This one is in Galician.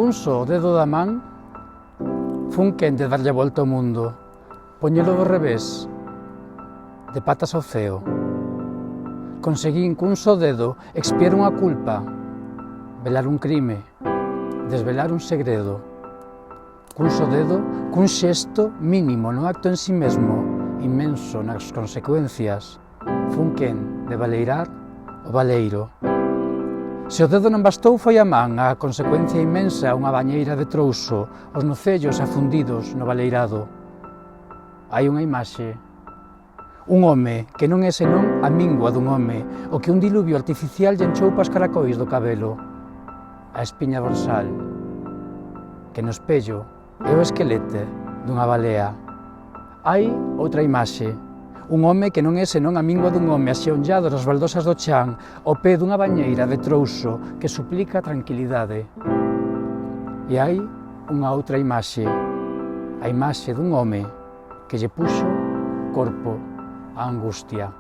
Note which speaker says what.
Speaker 1: cunso o dedo da man, fun quen de darlle a volta ao mundo, poñelo do revés, de patas ao ceo. Conseguín cun só dedo expiar unha culpa, velar un crime, desvelar un segredo. Cun só dedo, cun xesto mínimo no acto en si mesmo, inmenso nas consecuencias, fun quen de baleirar o baleiro. Se o dedo non bastou foi a man, a consecuencia inmensa, unha bañeira de trouso, os nocellos afundidos no baleirado. Hai unha imaxe, un home que non é senón a mingua dun home, o que un diluvio artificial lle enchoupa os caracois do cabelo, a espiña dorsal, que no espello é o esquelete dunha balea. Hai outra imaxe, un home que non é senón a mingua dun home axeonllado nas baldosas do chan ao pé dunha bañeira de trouso que suplica tranquilidade. E hai unha outra imaxe, a imaxe dun home que lle puxo corpo á angustia.